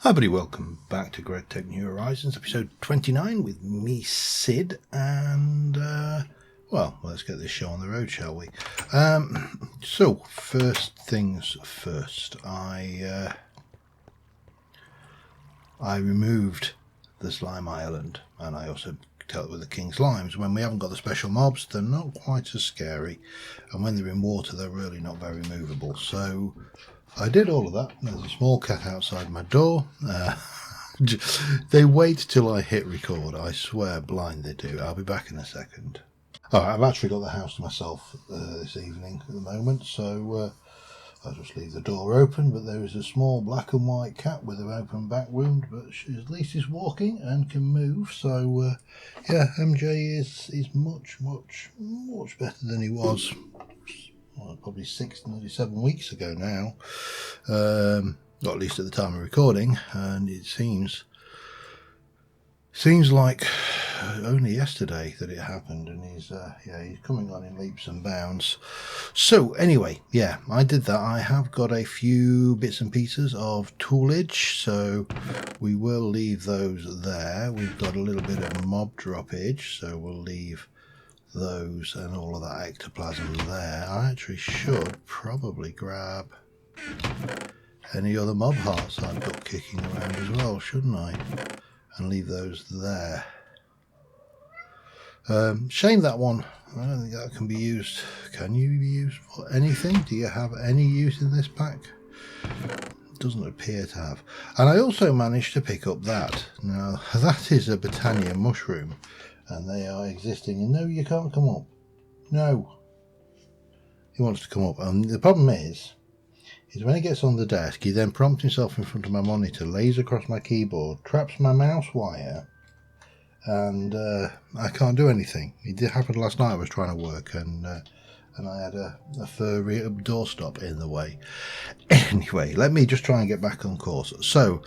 Hi everybody, welcome back to GregTech New Horizons, episode 29 with me, Sid, and, well, let's get this show on the road, shall we? So, first things first, I removed the slime island, and I also dealt with the king slimes. When we haven't got the special mobs, they're not quite as scary, and when they're in water, they're really not very movable, so I did all of that. There's a small cat outside my door. They wait till I hit record. I swear blind they do. I'll be back in a second. Alright, I've actually got the house to myself this evening at the moment, so I'll just leave the door open. But there is a small black and white cat with an open back wound, but she at least is walking and can move. So yeah, MJ is much better than he was. Well, probably 6, nearly 7 weeks ago now, or at least at the time of recording, and it seems like only yesterday that it happened, and he's coming on in leaps and bounds. So anyway, yeah, I did that. I have got a few bits and pieces of toolage, so we will leave those there. We've got a little bit of mob droppage, so we'll leave those and all of that ectoplasm there. I actually should probably grab any other mob hearts I've got kicking around as well, shouldn't I? And leave those there. Shame that one. I don't think that can be used. Can you be used for anything? Do you have any use in this pack? Doesn't appear to have. And I also managed to pick up that. Now that is a Botania mushroom, and they are existing. And no, you can't come up. No. He wants to come up. And the problem is when he gets on the desk, he then prompts himself in front of my monitor, lays across my keyboard, traps my mouse wire, and I can't do anything. It happened last night. I was trying to work, and I had a furry doorstop in the way. Anyway, let me just try and get back on course. So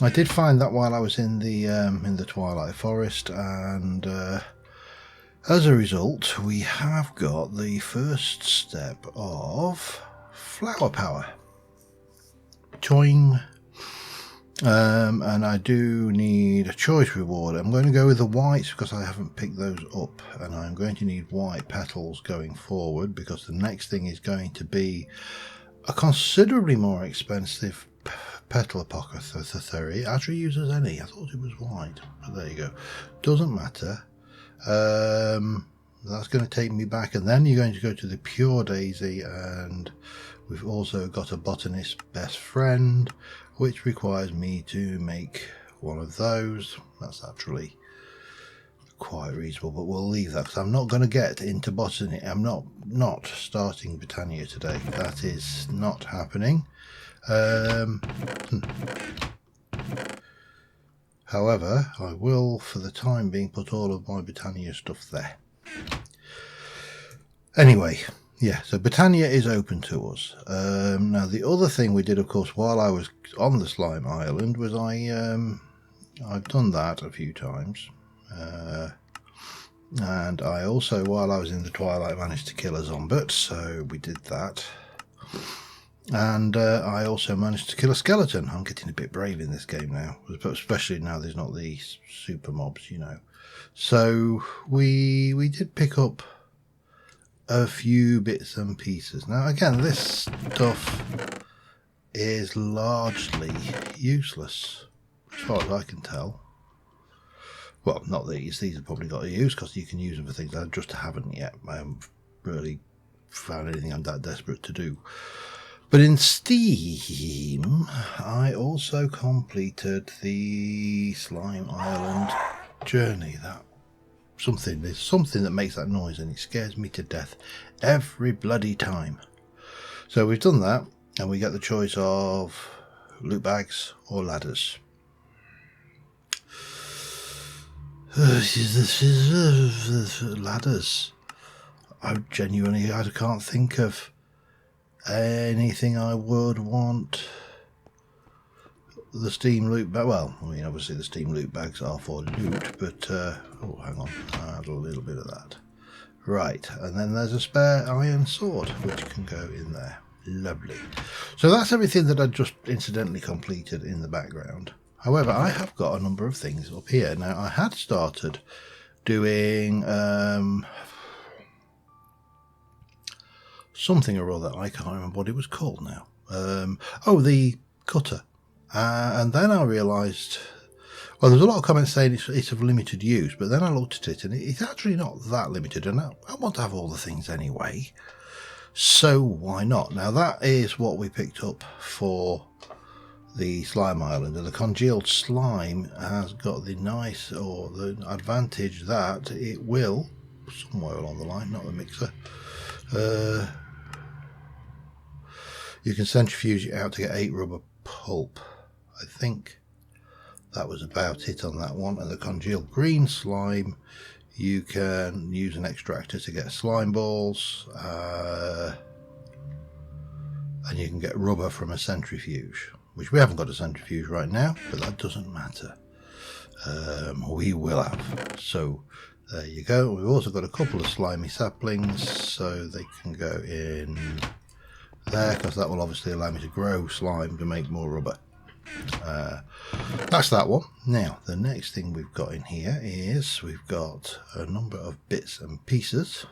I did find that while I was in the Twilight Forest, and as a result, we have got the first step of flower power. Choing. And I do need a choice reward. I'm going to go with the whites because I haven't picked those up, and I'm going to need white petals going forward because the next thing is going to be a considerably more expensive petal apothecary. It actually uses any. I thought it was white, but there you go. Doesn't matter. That's going to take me back, and then you're going to go to the pure daisy, and we've also got a botanist's best friend, which requires me to make one of those. That's actually quite reasonable, but we'll leave that because I'm not going to get into botany. I'm not starting Botania today. That is not happening. However, I will, for the time being, put all of my Botania stuff there. Anyway, yeah, so Botania is open to us. Now, the other thing we did, of course, while I was on the slime island was I've done that a few times. And I also, while I was in the Twilight, managed to kill a zombie, so we did that. And I also managed to kill a skeleton. I'm getting a bit brave in this game now, especially now there's not these super mobs, you know. So we did pick up a few bits and pieces. Now again, this stuff is largely useless as far as I can tell. Well, not these have probably got a use because you can use them for things I just haven't yet. I haven't really found anything I'm that desperate to do. But in Steam, I also completed the Slime Island journey. There's something that makes that noise, and it scares me to death every bloody time. So we've done that, and we get the choice of loot bags or ladders. Ladders. I can't think of anything I would want the Steam loot bag. Well, I mean, obviously the Steam loot bags are for loot, but oh, hang on, I'll add a little bit of that. Right, and then there's a spare iron sword which can go in there. Lovely. So that's everything that I just incidentally completed in the background. However, I have got a number of things up here. Now, I had started doing something or other. I can't remember what it was called now. Oh, the cutter. And then I realised, well, there's a lot of comments saying it's of limited use, but then I looked at it and it's actually not that limited, and I want to have all the things anyway, so why not? Now, that is what we picked up for the slime island, and the congealed slime has got the nice, or the advantage that it will, somewhere along the line, not the mixer, you can centrifuge it out to get 8 rubber pulp. I think that was about it on that one. And the congealed green slime, you can use an extractor to get slime balls, and you can get rubber from a centrifuge, which we haven't got a centrifuge right now, but that doesn't matter. We will have. So there you go. We've also got a couple of slimy saplings, so they can go in there, because that will obviously allow me to grow slime to make more rubber. That's that one. Now, the next thing we've got in here is we've got a number of bits and pieces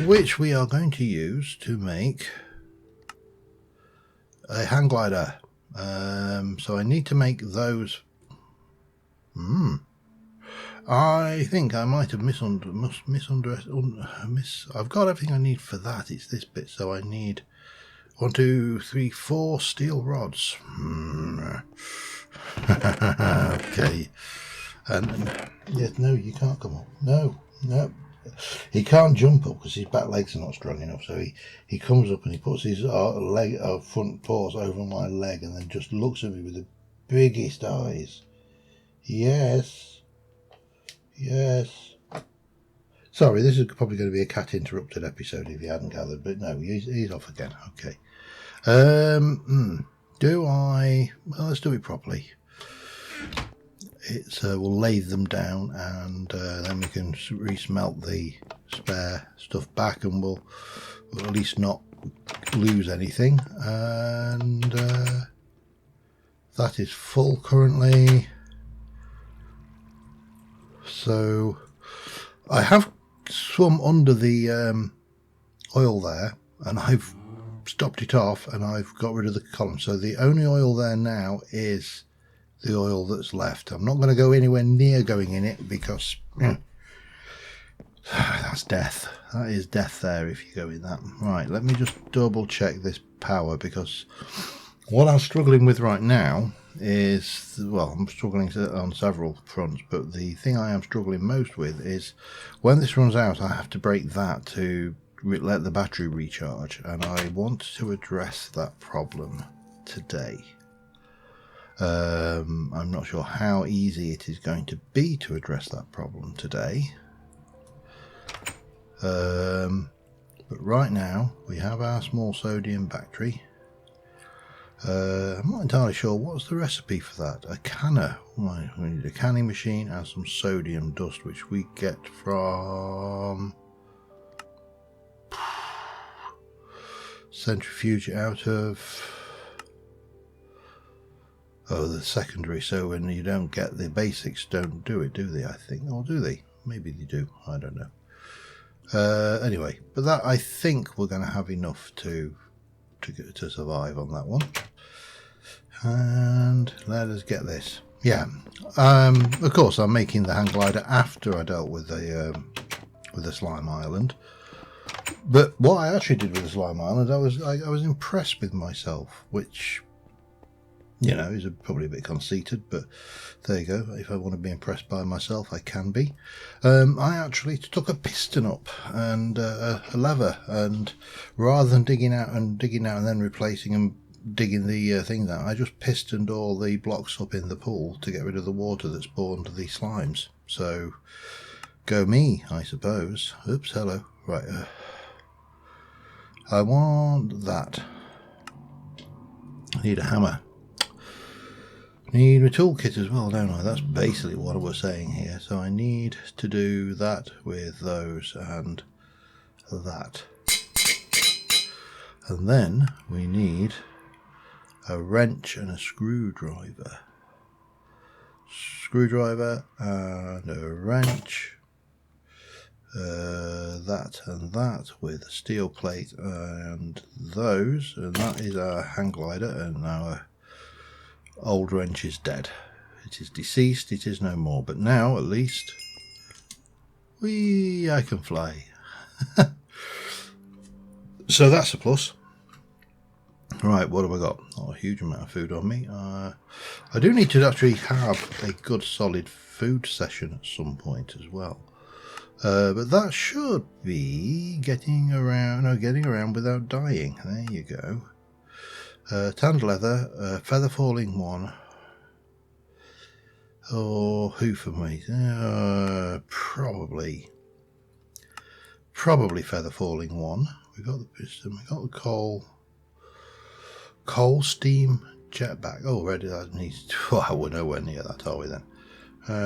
which we are going to use to make a hang glider. So I need to make those. I think I might have I've got everything I need for that. It's this bit, so I need 1, 2, 3, 4 steel rods. Okay. And yes, no, you can't come up. No. He can't jump up because his back legs are not strong enough. So he comes up and he puts his front paws over my leg and then just looks at me with the biggest eyes. Yes. Sorry, this is probably going to be a cat interrupted episode if you hadn't gathered, but no, he's off again. Okay. Well, let's do it properly. We'll lay them down, and then we can resmelt the spare stuff back, and we'll at least not lose anything. And that is full currently. So I have swum under the oil there, and I've stopped it off, and I've got rid of the column. So the only oil there now is the oil that's left. I'm not going to go anywhere near going in it, because that's death. That is death there if you go in that. Right, let me just double check this power, because what I'm struggling with right now is, well, I'm struggling on several fronts, but the thing I am struggling most with is when this runs out, I have to break that to let the battery recharge, and I want to address that problem today. I'm not sure how easy it is going to be to address that problem today, but right now we have our small sodium battery. I'm not entirely sure what's the recipe for that. A canner. Right, we need a canning machine and some sodium dust, which we get from centrifuge out of the secondary. So when you don't get the basics, don't do it, do they? I think, or do they? Maybe they do. I don't know. Anyway, but that, I think we're going to have enough to survive on that one. And let us get this. Yeah. Of course, I'm making the hang glider after I dealt with the slime island. But what I actually did with the slime island, I was impressed with myself, which, you know, is probably a bit conceited, but there you go. If I want to be impressed by myself, I can be. I actually took a piston up and a lever, and rather than digging out and then replacing and digging the things out, I just pistoned all the blocks up in the pool to get rid of the water that spawned the slimes. So go me, I suppose. Oops, hello. Right. I want that. I need a hammer. Need a toolkit as well, don't I? That's basically what I was saying here. So I need to do that with those and that. And then we need a wrench and a screwdriver. Screwdriver and a wrench. That and that with a steel plate and those, and that is our hang glider, and our old wrench is dead. It is deceased, it is no more, but now at least I can fly. So that's a plus. Right, what have I got? Not a huge amount of food on me. I do need to actually have a good solid food session at some point as well. But that should be getting around without dying. There you go. Tanned leather, feather falling one, or hoof of meat. Probably feather falling one. We got the piston. We got the coal steam jetpack. Oh, already that needs. Well, we're nowhere near that, are we then?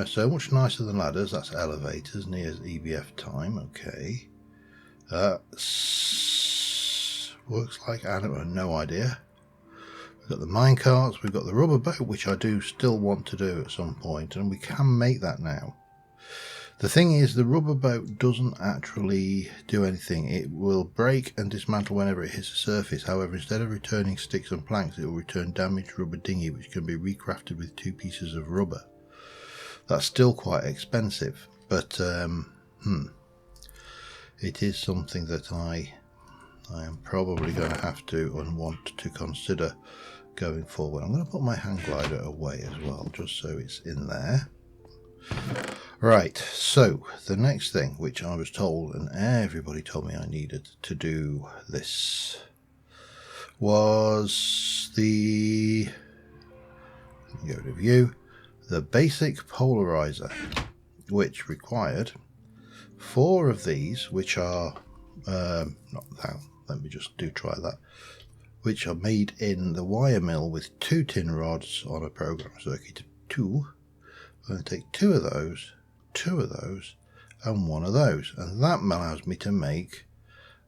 So much nicer than ladders. That's elevators. Near EBF time. Okay. Works like animal. No idea. We've got the mine carts. We've got the rubber boat, which I do still want to do at some point, and we can make that now. The thing is, the rubber boat doesn't actually do anything. It will break and dismantle whenever it hits the surface. However, instead of returning sticks and planks, it will return damaged rubber dinghy, which can be recrafted with 2 pieces of rubber. That's still quite expensive, but it is something that I am probably going to have to and want to consider going forward. I'm going to put my hang glider away as well, just so it's in there. Right, so the next thing which I was told, and everybody told me I needed to do this, was the, go to view, the basic polarizer, which required 4 of these, which are, not that, let me just try that, which are made in the wire mill with 2 tin rods on a program circuit of 2. I'm going to take 2 of those, 2 of those, and 1 of those, and that allows me to make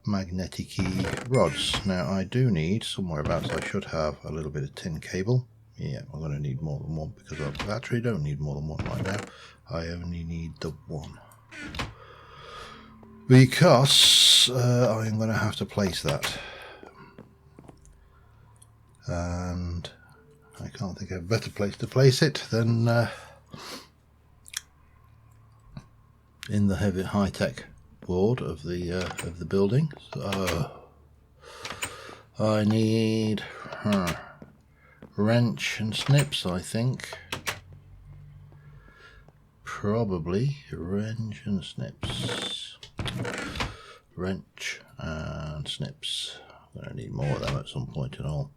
magnetic-y rods. Now I do need, somewhere about, I should have a little bit of tin cable. Yeah, I'm going to need more than 1 because I actually don't need more than 1 right now. I only need the 1. Because I'm going to have to place that. And I can't think of a better place to place it than in the heavy high-tech ward of the building. So I need wrench and snips, I think. Probably wrench and snips. Wrench and snips. I'm going to need more of them at some point and all.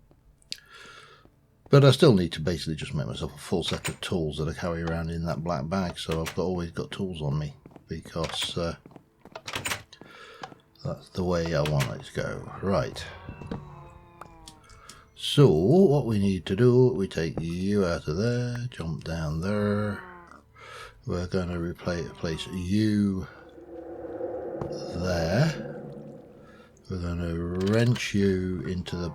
But I still need to basically just make myself a full set of tools that I carry around in that black bag, so I've always got tools on me, because that's the way I want it to go. Right. So what we need to do, we take you out of there, jump down there. We're going to place you there. We're going to wrench you into the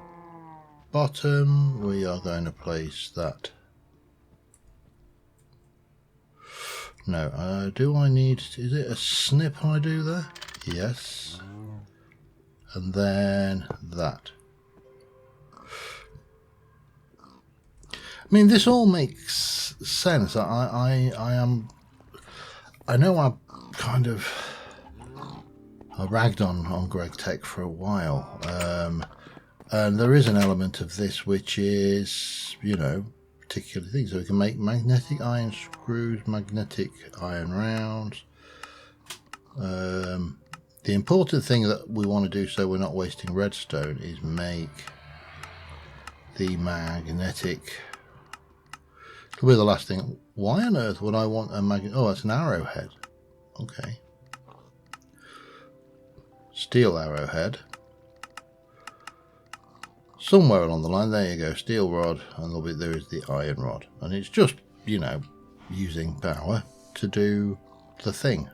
bottom. We are going to place that. No, do I need, is it a snip I do there? Yes. And then that. I mean, this all makes sense. I know I ragged on GregTech for a while, and there is an element of this which is, you know, particular things. So we can make magnetic iron screws, magnetic iron rounds. The important thing that we want to do, so we're not wasting redstone, is make the magnetic. Could be the last thing. Why on earth would I want a magnet? Oh, it's an arrowhead. Okay. Steel arrowhead. Somewhere along the line, there you go, steel rod, and there is the iron rod. And it's just, you know, using power to do the thing.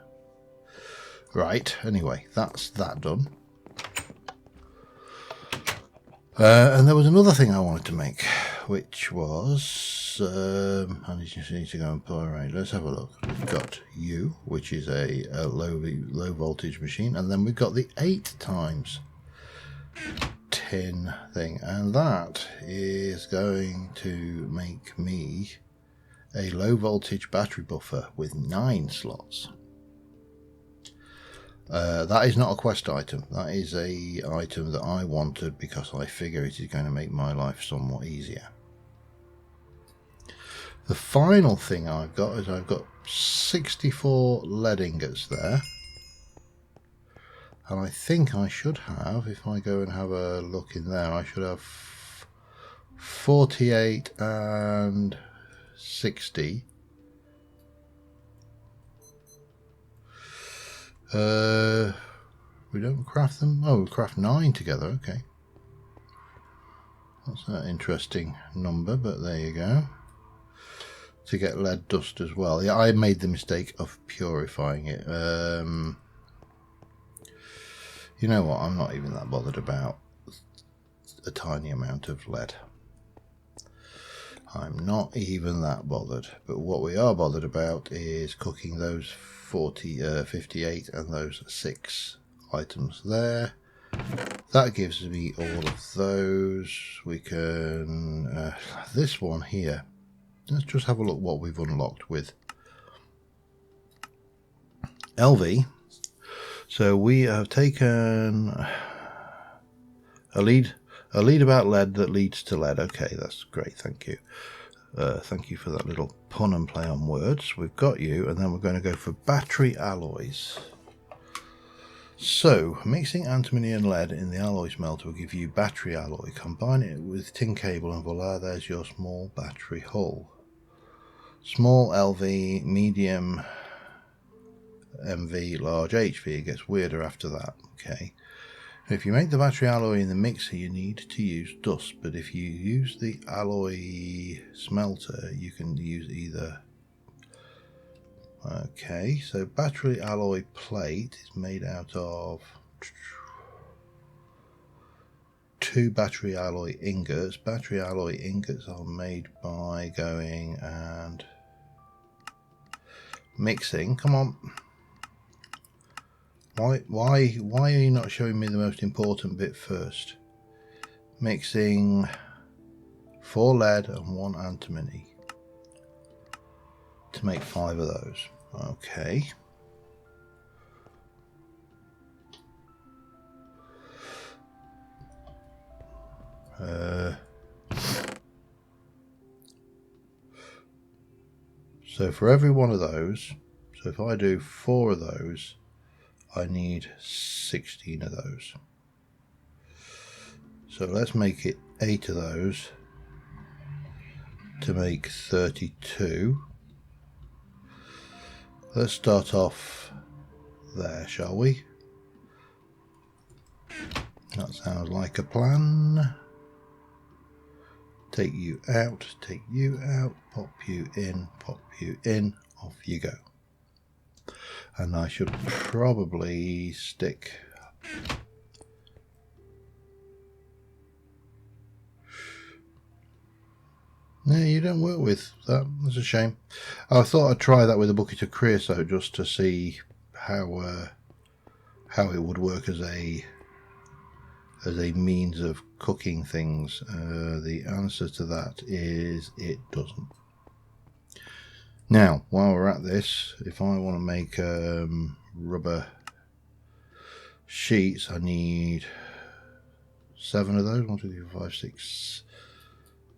Right, anyway, that's that done. And there was another thing I wanted to make, which was, I need to go and polarize. Let's have a look. We've got U, which is a low voltage machine, and then we've got the 8 times tin thing, and that is going to make me a low voltage battery buffer with 9 slots. That is not a quest item. That is a item that I wanted because I figure it is going to make my life somewhat easier. The final thing I've got is I've got 64 lead ingots there. And I think I should have, if I go and have a look in there, I should have 48 and 60. We don't craft them. Oh, we craft 9 together. Okay, that's an interesting number, but there you go. To get lead dust as well. Yeah, I made the mistake of purifying it. You know what? I'm not even that bothered about a tiny amount of lead. I'm not even that bothered. But what we are bothered about is cooking those 58 and those 6 items there. That gives me all of those. We can this one here, let's just have a look what we've unlocked with LV. So we have taken a lead about lead that leads to lead. Okay, that's great, thank you. Thank you for that little pun and play on words. We've got you, and then we're going to go for battery alloys. So, mixing antimony and lead in the alloy smelter will give you battery alloy. Combine it with tin cable and voila, there's your small battery hull. Small LV, medium MV, large HV. It gets weirder after that. Okay. If you make the battery alloy in the mixer, you need to use dust, but if you use the alloy smelter, you can use either. Okay, so battery alloy plate is made out of 2 battery alloy ingots. Battery alloy ingots are made by going and mixing. Come on. Why are you not showing me the most important bit first? Mixing 4 lead and 1 antimony to make 5 of those. Okay. So for every one of those, so if I do 4 of those, I need 16 of those. So let's make it 8 of those to make 32. Let's start off there, shall we? That sounds like a plan. Take you out, pop you in, off you go. And I should probably stick no, you don't work with that. That's a shame. I thought I'd try that with a bucket of creosote just to see how it would work as a means of cooking things. The answer to that is it doesn't. Now, while we're at this, if I want to make rubber sheets, I need 7 of those. 1, 2, 3, 4, 5, 6,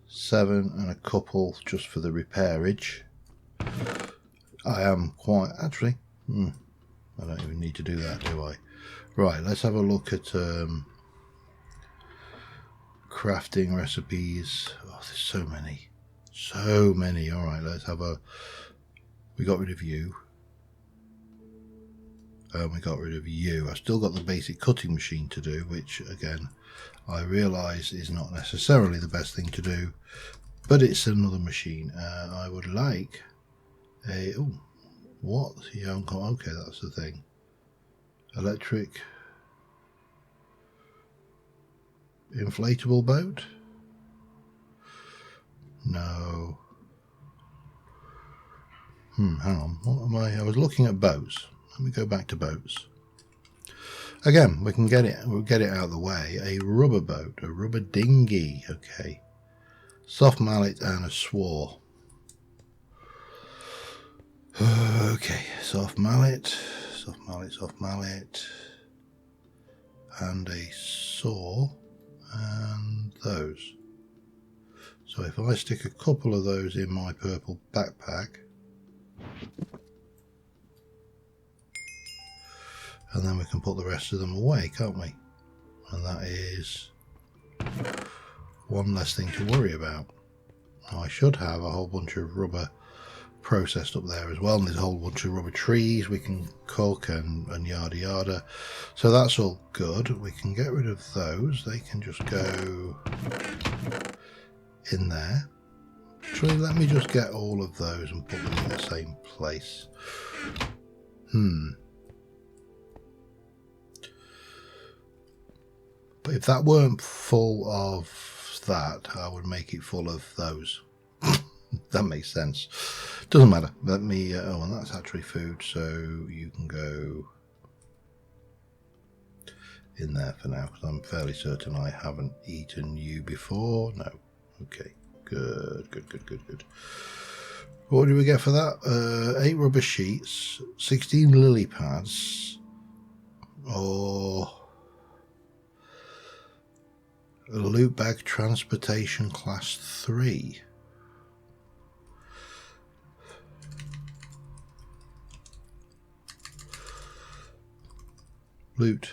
7, and a couple just for the repairage. I am quite actually. I don't even need to do that, do I? Right, let's have a look at crafting recipes. Oh, there's so many. All right, let's have a. We got rid of you. We got rid of you. I've still got the basic cutting machine to do, which again I realise is not necessarily the best thing to do, but it's another machine. I would like a what? Yeah, okay, that's the thing. Electric inflatable boat? No. Hang on. What am I? I was looking at boats. Let me go back to boats. Again, we can get it. We'll get it out of the way. A rubber boat, a rubber dinghy. Okay. Soft mallet and a swore. Okay, soft mallet, soft mallet, soft mallet, and a saw, and those. So if I stick a couple of those in my purple backpack, and then we can put the rest of them away, can't we? And that is one less thing to worry about. Now I should have a whole bunch of rubber processed up there as well, and there's a whole bunch of rubber trees we can cook and yada yada, so that's all good. We can get rid of those. They can just go in there. Actually, let me just get all of those and put them in the same place. But if that weren't full of that, I would make it full of those. That makes sense. Doesn't matter. Let me oh, and that's actually food, so you can go in there for now, because I'm fairly certain I haven't eaten you before. No. Okay, good. What do we get for that? 8 rubber sheets, 16 lily pads, or a loot bag transportation class 3. Loot.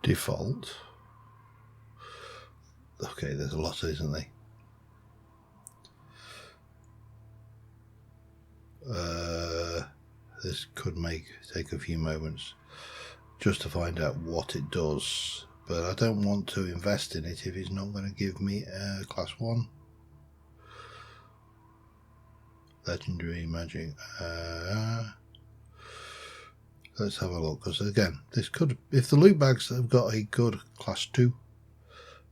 Default. Okay, there's a lot, isn't there? This could take a few moments just to find out what it does, but I don't want to invest in it if it's not going to give me class 1. Legendary magic. Let's have a look, because again, this could, if the loot bags have got a good class 2,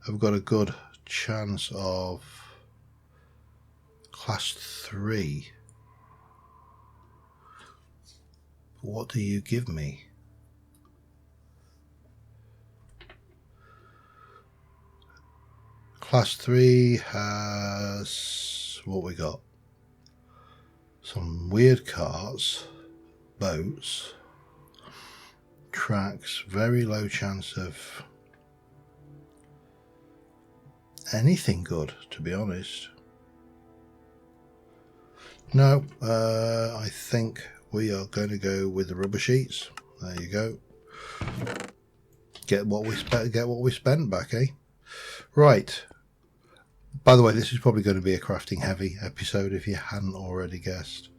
have got a good chance of class 3. What do you give me? Class 3 has what we got. Some weird carts, boats, tracks, very low chance of anything good, to be honest. No, I think we are going to go with the rubber sheets. There you go. Get what we spent back, eh? Right. By the way, this is probably going to be a crafting heavy episode if you hadn't already guessed.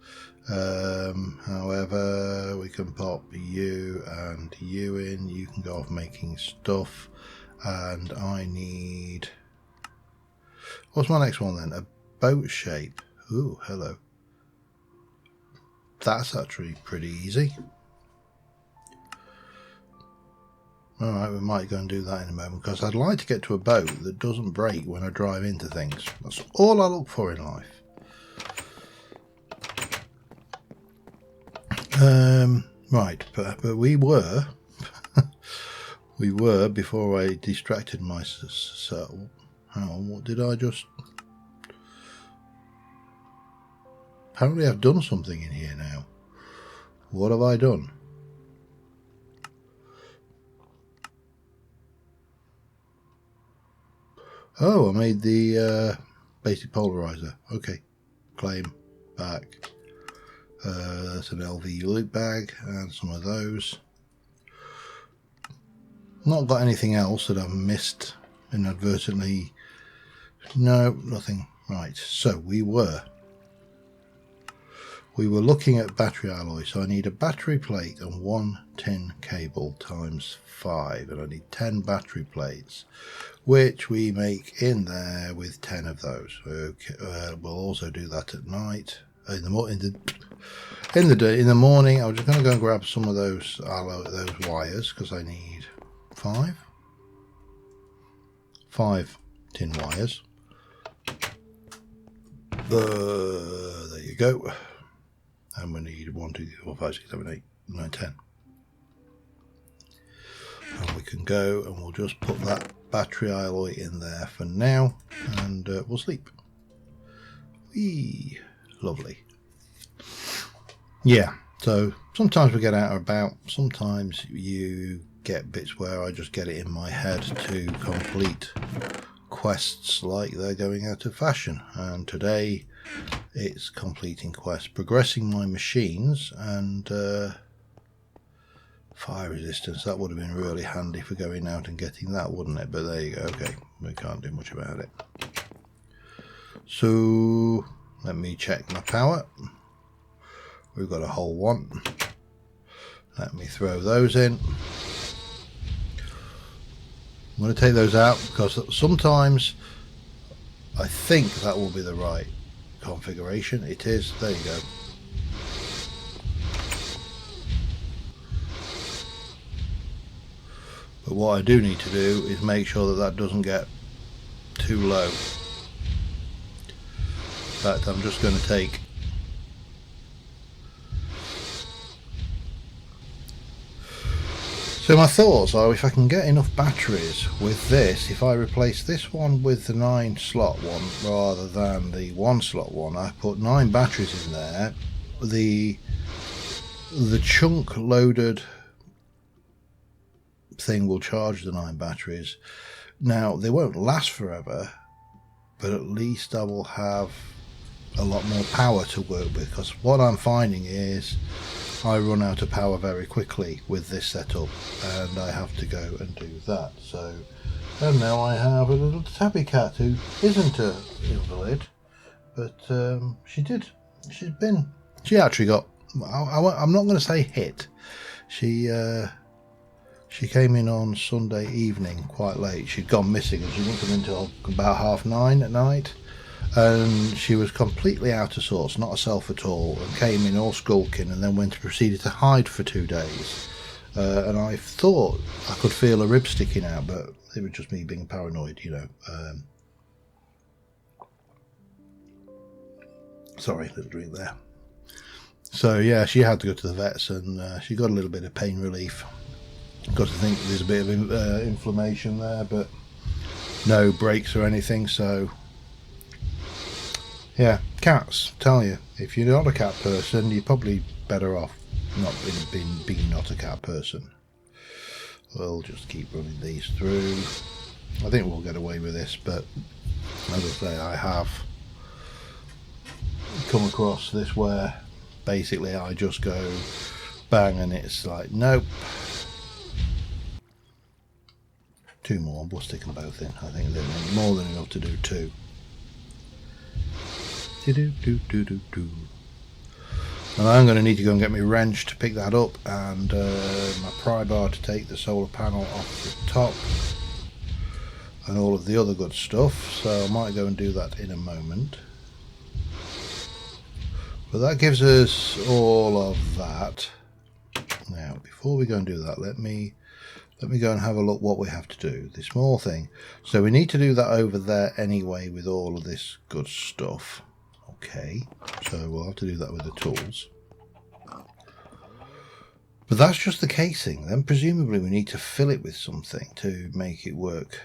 However, we can pop you and you in. You can go off making stuff. And I need... What's my next one then? A boat shape. Ooh, hello. That's actually pretty easy. Alright, we might go and do that in a moment, because I'd like to get to a boat that doesn't break when I drive into things. That's all I look for in life. Right, but we were we were, before I distracted myself. Hang on, what did I just... Apparently I've done something in here now. What have I done? Oh, I made the basic polarizer. Okay, claim back. That's an LV loot bag and some of those. Not got anything else that I've missed inadvertently. No, nothing. Right, so we were looking at battery alloy, so I need a battery plate and 1 tin cable times 5, and I need 10 battery plates, which we make in there with 10 of those. Okay, we'll also do that at night, in the In the morning, I'm just going to go and grab some of those wires, because I need five tin wires. There you go. And we need 1, 2, 3, 4, 5, 6, 7, 8, 9, 10. And we can go and we'll just put that battery alloy in there for now, and we'll sleep. Whee! Lovely. Yeah, so sometimes we get out and about, sometimes you get bits where I just get it in my head to complete quests like they're going out of fashion, and today it's completing quests, progressing my machines, and fire resistance. That would have been really handy for going out and getting that, wouldn't it? But there you go. Okay, we can't do much about it. So let me check my power. We've got a whole one. Let me throw those in. I'm going to take those out because sometimes I think that will be the right configuration. It is. There you go. But what I do need to do is make sure that that doesn't get too low. In fact, I'm just going to take so my thoughts are, if I can get enough batteries with this, if I replace this one with the 9-slot one rather than the 1-slot one, I put 9 batteries in there, the chunk loaded thing will charge the 9 batteries. Now they won't last forever, but at least I will have a lot more power to work with, because what I'm finding is I run out of power very quickly with this setup, and I have to go and do that. So, and now I have a little tabby cat who isn't an invalid, but she actually got, I'm not going to say hit, she came in on Sunday evening quite late. She'd gone missing and she didn't come until about 9:30 at night. And she was completely out of sorts, not herself at all, and came in all skulking, and then proceeded to hide for 2 days. And I thought I could feel a rib sticking out, but it was just me being paranoid, you know. Sorry, little drink there. So yeah, she had to go to the vets, and she got a little bit of pain relief, because I think there's a bit of inflammation there, but no breaks or anything. So yeah, cats, tell you, if you're not a cat person, you're probably better off not being not a cat person. We'll just keep running these through. I think we'll get away with this, but as I say, I have come across this where basically I just go bang and it's like, nope. 2 more, we'll stick them both in. I think they're more than enough to do 2. And I'm going to need to go and get my wrench to pick that up, and my pry bar to take the solar panel off the top, and all of the other good stuff. So I might go and do that in a moment. But that gives us all of that. Now, before we go and do that, let me go and have a look what we have to do. The small thing. So we need to do that over there anyway with all of this good stuff. Okay, so we'll have to do that with the tools. But that's just the casing. Then presumably we need to fill it with something to make it work.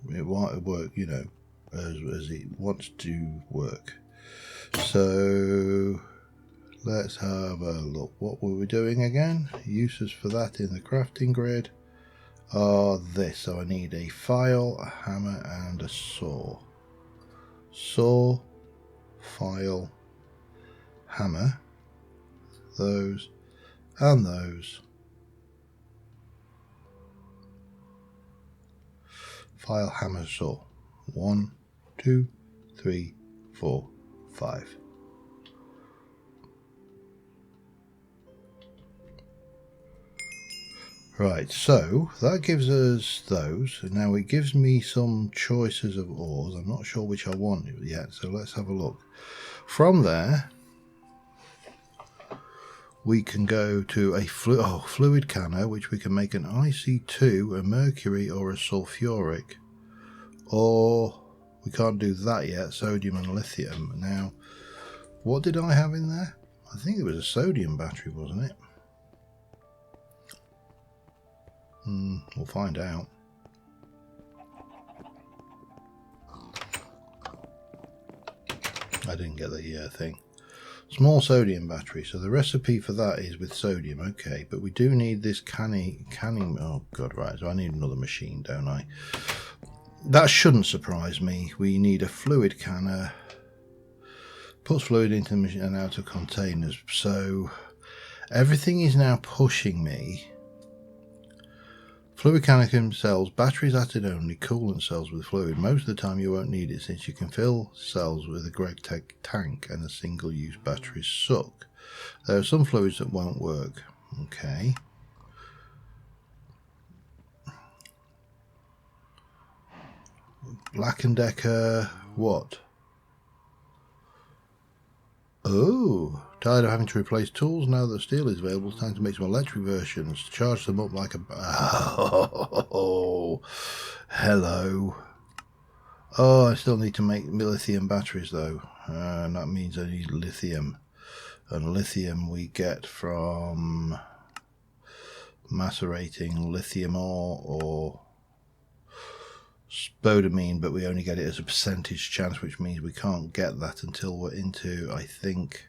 It won't work, you know, as it wants to work. So let's have a look. What were we doing again? Uses for that in the crafting grid are this. So I need a file, a hammer, and a saw. Saw, file, hammer, those and those. File, hammer, saw. 1, 2, 3, 4, 5. Right, so that gives us those. Now it gives me some choices of ores. I'm not sure which I want yet, so let's have a look. From there, we can go to a fluid canner, which we can make an IC2, a mercury, or a sulfuric. Or we can't do that yet, sodium and lithium. Now, what did I have in there? I think it was a sodium battery, wasn't it? We'll find out. I didn't get the thing. Small sodium battery. So the recipe for that is with sodium. Okay, but we do need this canning. Oh god, right. So I need another machine, don't I? That shouldn't surprise me. We need a fluid canner. Puts fluid into the machine and out of containers. So everything is now pushing me. Fluid canner cells, batteries acid only, coolant cells with fluid. Most of the time you won't need it since you can fill cells with a GregTech tank and a single-use battery suck. There are some fluids that won't work. Okay. Black & Decker, what? Oh, tired of having to replace tools now that steel is available. It's time to make some electric versions. Charge them up like a... Oh, hello. Oh, I still need to make lithium batteries though. And that means I need lithium. And lithium we get from macerating lithium ore or spodumene, but we only get it as a percentage chance, which means we can't get that until we're into, I think,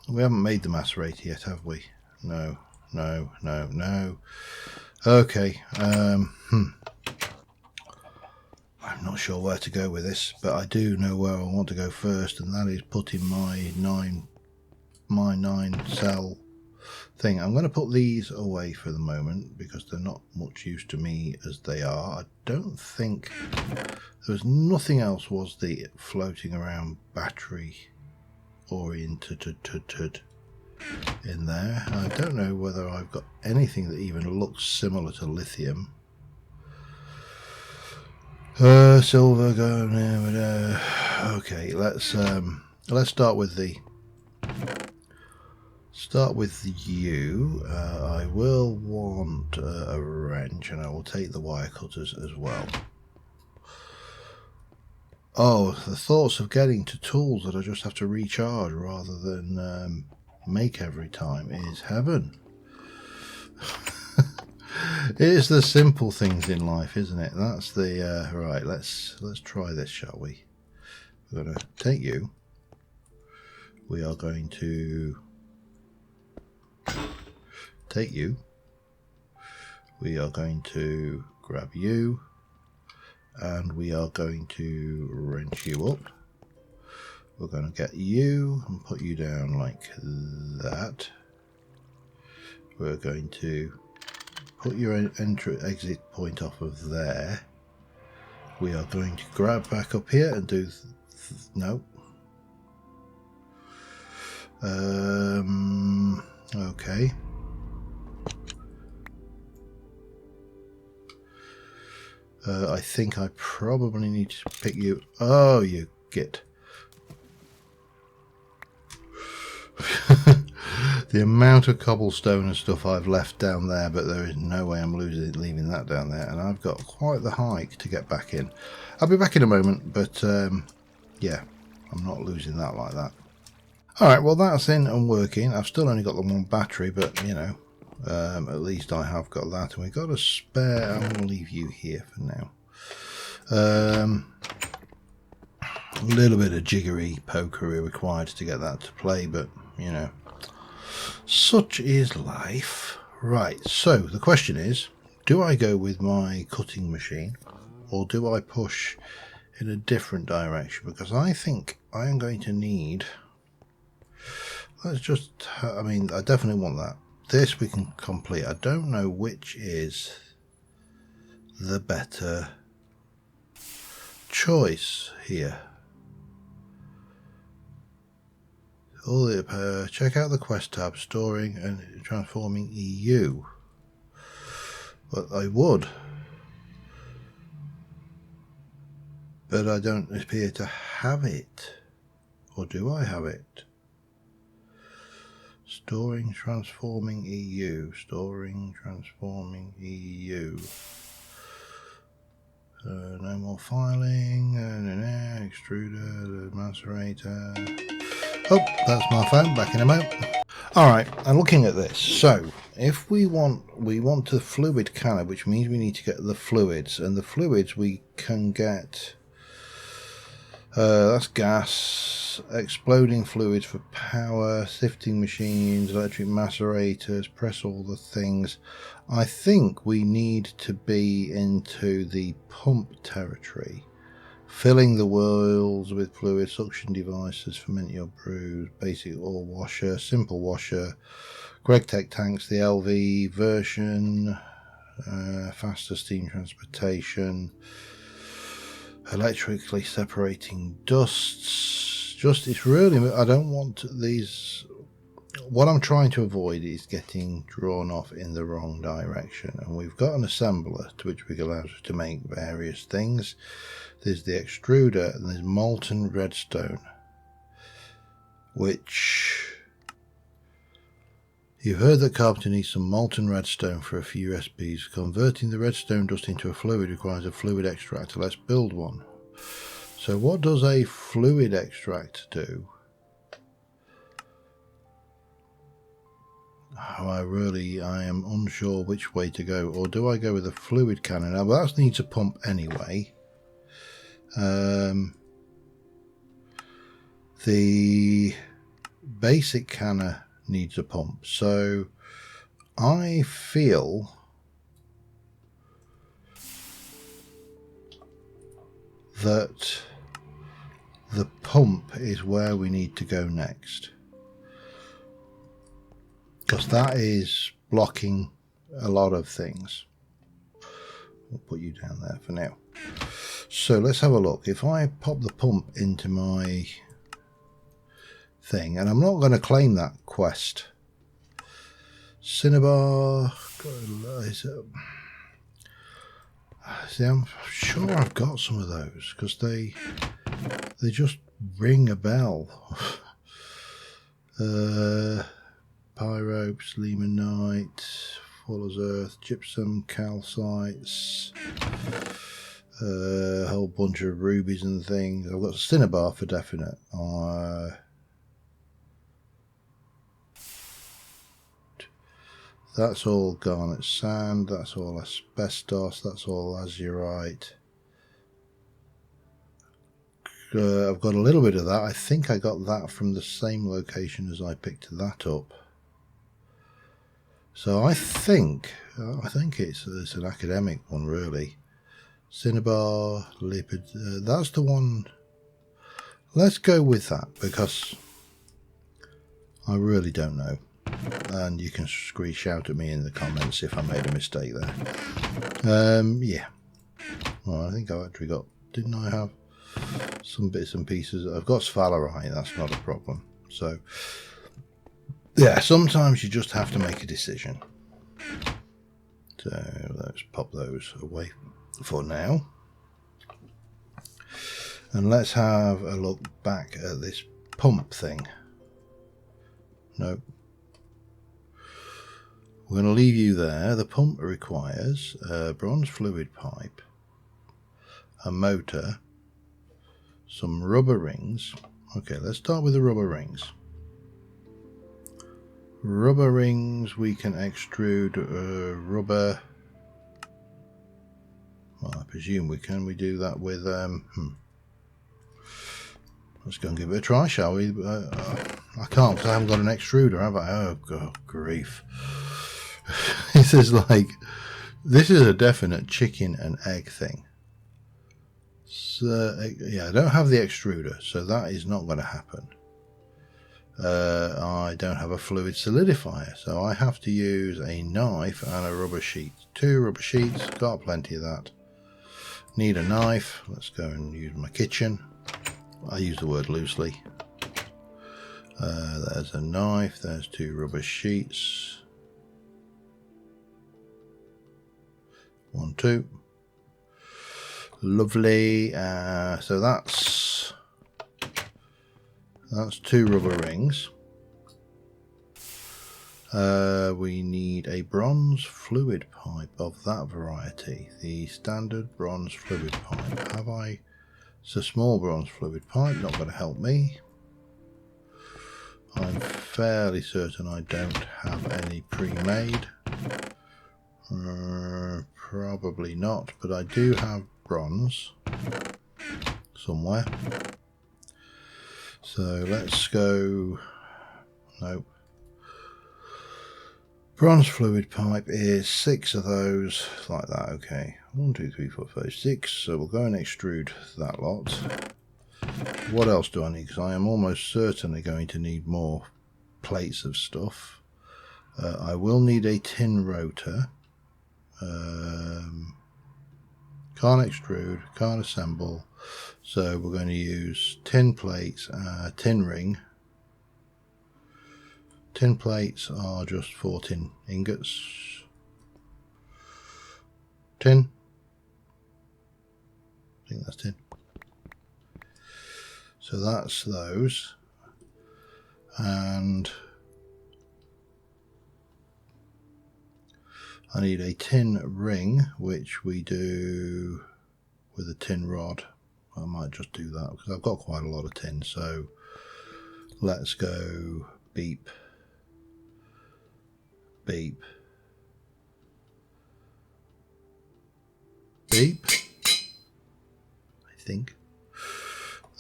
we haven't made the macerator yet, have we? No. Okay. I'm not sure where to go with this, but I do know where I want to go first, and that is putting my 9 cell thing. I'm going to put these away for the moment because they're not much use to me as they are. I don't think there was nothing else, was the floating around battery oriented in there. I don't know whether I've got anything that even looks similar to lithium. Silver going there. Okay, let's start with you. I will want a wrench, and I will take the wire cutters as well. Oh, the thoughts of getting to tools that I just have to recharge rather than make every time is heaven. It is the simple things in life, isn't it? That's the right. Let's try this, shall we? We're going to take you. We are going to take you. We are going to grab you, and we are going to wrench you up. We're going to get you and put you down like that. We're going to put your exit point off of there. We are going to grab back up here and do no. Okay. I think I probably need to pick you. Oh, you git. The amount of cobblestone and stuff I've left down there, but there is no way I'm leaving that down there, and I've got quite the hike to get back in. I'll be back in a moment, but yeah, I'm not losing that like that. Alright, well that's in and working. I've still only got the one battery, but you know, at least I have got that, and we've got a spare. I'm going to leave you here for now. A little bit of jiggery pokery required to get that to play, but you know, such is life. Right, so the question is, do I go with my cutting machine or do I push in a different direction? Because I think I am going to need, let's just, I mean, I definitely want that. This we can complete. I don't know which is the better choice here. All the check out the quest tab, storing and transforming EU. But I would, but I don't appear to have it. Or do I have it? Storing, transforming EU. Storing, transforming EU. No more filing. Extruder, macerator. Oh, that's my phone. Back in a moment. Alright, I'm looking at this. So, if we want the fluid canner, which means we need to get the fluids. And the fluids we can get... that's gas, exploding fluids for power, sifting machines, electric macerators, press all the things. I think we need to be into the pump territory. Filling the wells with fluid, suction devices, ferment your brews, basic ore washer, simple washer, GregTech tanks, the LV version, faster steam transportation, electrically separating dusts. Just, it's really, I don't want these, what I'm trying to avoid is getting drawn off in the wrong direction. And we've got an assembler to which we allow us to make various things. There's the extruder and there's molten redstone, which you've heard that carpenter needs some molten redstone for a few recipes. Converting the redstone dust into a fluid requires a fluid extractor. Let's build one. So what does a fluid extractor do? Oh, I am unsure which way to go. Or do I go with a fluid cannon? Now, that needs a pump anyway. The basic canner needs a pump, so I feel that the pump is where we need to go next, because that is blocking a lot of things. We'll put you down there for now. So let's have a look. If I pop the pump into my thing, and I'm not going to claim that quest. Cinnabar. See, I'm sure I've got some of those because they just ring a bell. Pyropes, limonite, fuller's earth, gypsum, calcites. A whole bunch of rubies and things. I've got cinnabar for definite. That's all garnet sand. That's all asbestos. That's all lazurite. I've got a little bit of that. I think I got that from the same location as I picked that up. So I think it's an academic one, really. Cinnabar, lipid, that's the one. Let's go with that because I really don't know. And you can shout at me in the comments if I made a mistake there. Yeah. Well, I think I actually got, didn't I have some bits and pieces? I've got sphalerite, that's not a problem. So, yeah, sometimes you just have to make a decision. So let's pop those away for now, and let's have a look back at this pump thing. Nope, we're going to leave you there. The pump requires a bronze fluid pipe, a motor, some rubber rings. Okay, let's start with the rubber rings. Rubber rings, we can extrude rubber. Well, I presume we can. We do that with let's go and give it a try, shall we? I can't because I haven't got an extruder, have I? Oh, God, grief. This is a definite chicken and egg thing. So, yeah, I don't have the extruder, so that is not going to happen. I don't have a fluid solidifier, so I have to use a knife and a rubber sheet. 2 rubber sheets, got plenty of that. Need a knife. Let's go and use my kitchen. I use the word loosely. There's a knife, there's 2 rubber sheets. 1, 2. Lovely. So that's 2 rubber rings. We need a bronze fluid pipe of that variety. The standard bronze fluid pipe. Have I? It's a small bronze fluid pipe, not going to help me. I'm fairly certain I don't have any pre-made. Probably not, but I do have bronze somewhere. So let's go. Nope. Bronze fluid pipe is 6 of those, like that. Okay, 1, 2, 3, 4, 5, 6. So we'll go and extrude that lot. What else do I need? Because I am almost certainly going to need more plates of stuff. I will need a tin rotor. Can't extrude, can't assemble. So we're going to use tin plates, tin ring. Tin plates are just 4 tin ingots. Tin. I think that's tin. So that's those. And I need a tin ring, which we do with a tin rod. I might just do that because I've got quite a lot of tin. So let's go beep. Beep. Beep. I think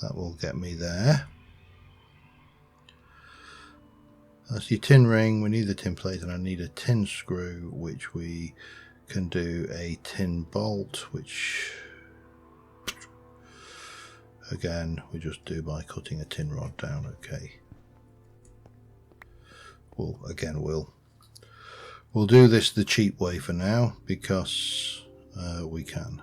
that will get me there. That's your tin ring. We need the tin plate, and I need a tin screw, which we can do a tin bolt, which again we just do by cutting a tin rod down. Okay. We'll do this the cheap way for now because we can,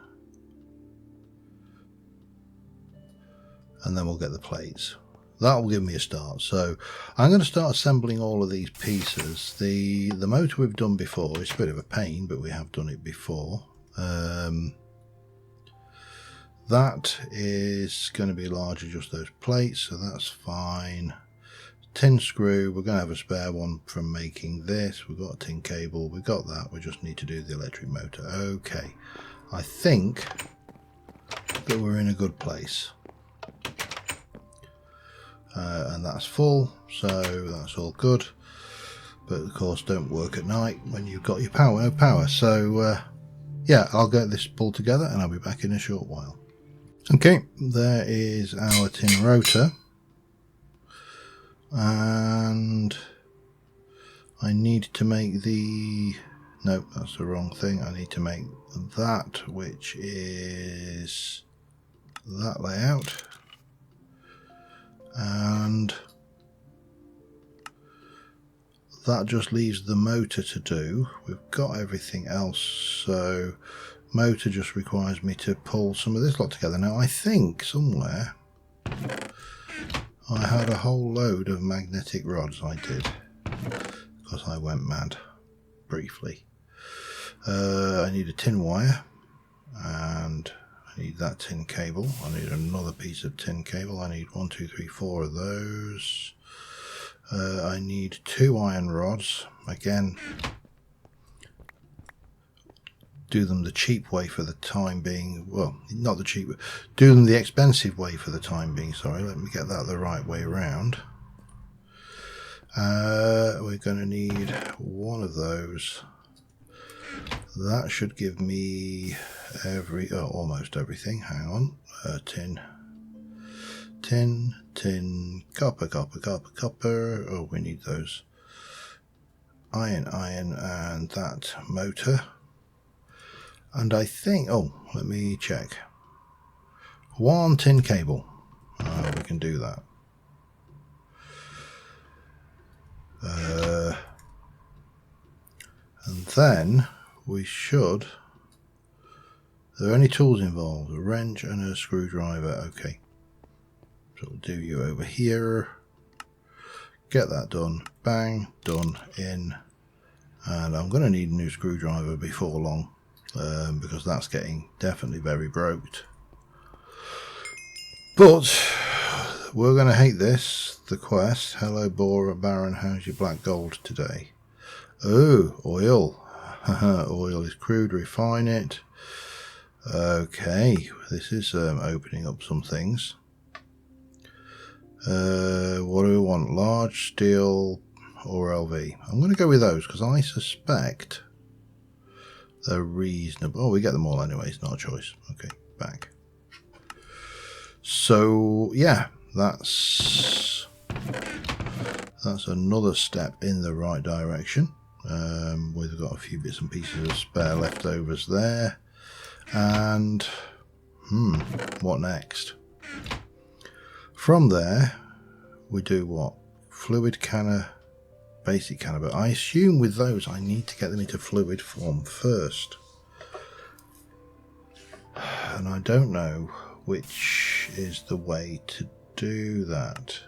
and then we'll get the plates. That will give me a start. So I'm going to start assembling all of these pieces. The motor we've done before. It's a bit of a pain, but we have done it before. That is going to be largely just those plates, so that's fine. Tin screw, we're going to have a spare one from making this. We've got a tin cable, we've got that. We just need to do the electric motor. Okay, I think that we're in a good place. And that's full, so that's all good. But of course, don't work at night when you've got your power, no power. So yeah, I'll get this pulled together and I'll be back in a short while. Okay, there is our tin rotor, and I need to make the, no, that's the wrong thing. I need to make that, which is that layout. And that just leaves the motor to do. We've got everything else, so motor just requires me to pull some of this lot together. Now I think somewhere I had a whole load of magnetic rods. I did, because I went mad briefly. I need a tin wire, and I need that tin cable. I need another piece of tin cable. I need 1, 2, 3, 4 of those. I need 2 iron rods. Again, do them the cheap way for the time being. Well, not the cheap, do them the expensive way for the time being. Sorry, let me get that the right way around. We're going to need 1 of those. That should give me almost everything. Hang on. Tin, copper. Oh, we need those. Iron, and that motor. And I think, oh, let me check. 1 tin cable. We can do that. And then we should, are there any tools involved? A wrench and a screwdriver. Okay, so we'll do you over here. Get that done. Bang, done, in. And I'm going to need a new screwdriver before long, because that's getting definitely very broked. But we're going to hate this. The quest. Hello, Bora Baron. How's your black gold today? Oh, oil. Oil is crude, refine it. Okay, this is opening up some things. What do we want? Large, steel, or LV? I'm going to go with those because I suspect they're reasonable. Oh, we get them all anyway. It's not a choice. Okay, back. So yeah, that's another step in the right direction. We've got a few bits and pieces of spare leftovers there. And what next? From there, we do what? Fluid canner, basic canner. But I assume with those, I need to get them into fluid form first. And I don't know which is the way to do that.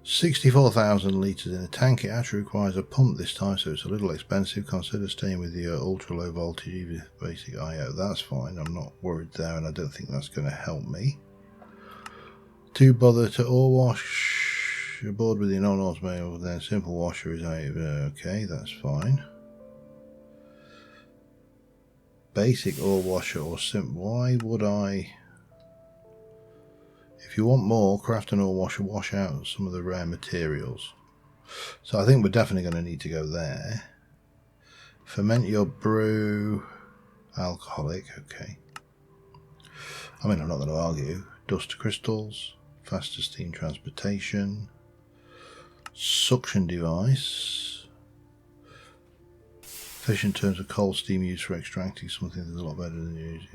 64,000 litres in a tank. It actually requires a pump this time, so it's a little expensive. Consider staying with the ultra low voltage basic IO. That's fine. I'm not worried there, and I don't think that's going to help me. To bother to ore wash aboard with the non-automated, then simple washer is okay. That's fine. Basic ore washer or simple. Why would I? If you want more, craft an ore washer, wash out some of the rare materials. So I think we're definitely going to need to go there. Ferment your brew, alcoholic, okay. I mean, I'm not going to argue. Dust crystals, faster steam transportation, suction device. Efficient terms of cold steam used for extracting something that's a lot better than used.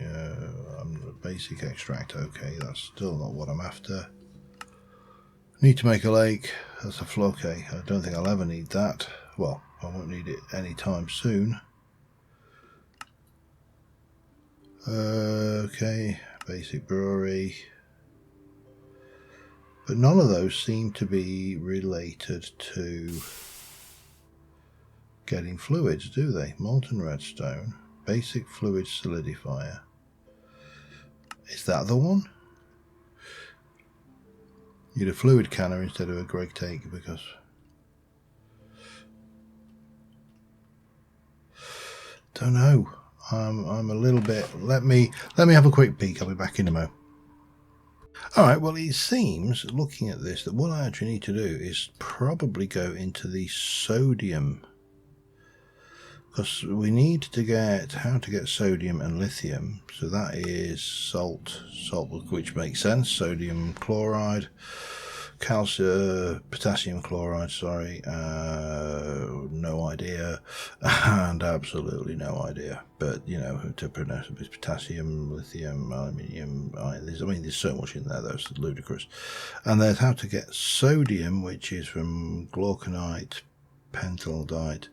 Basic extract, okay, that's still not what I'm after. Need to make a lake, that's a flow, okay, I don't think I'll ever need that. Well, I won't need it anytime soon. Okay, basic brewery. But none of those seem to be related to getting fluids, do they? Molten redstone, basic fluid solidifier. Is that the one? You'd a fluid canner instead of a GregTech because don't know. I'm a little bit. Let me have a quick peek. I'll be back in a moment. All right. Well, it seems looking at this that what I actually need to do is probably go into the sodium. Because we need to get how to get sodium and lithium, so that is salt, which makes sense. Sodium chloride, potassium chloride. Sorry, no idea, and absolutely no idea. But you know to pronounce it, potassium, lithium, aluminium. There's so much in there that's ludicrous. And there's how to get sodium, which is from glauconite, pentaldite.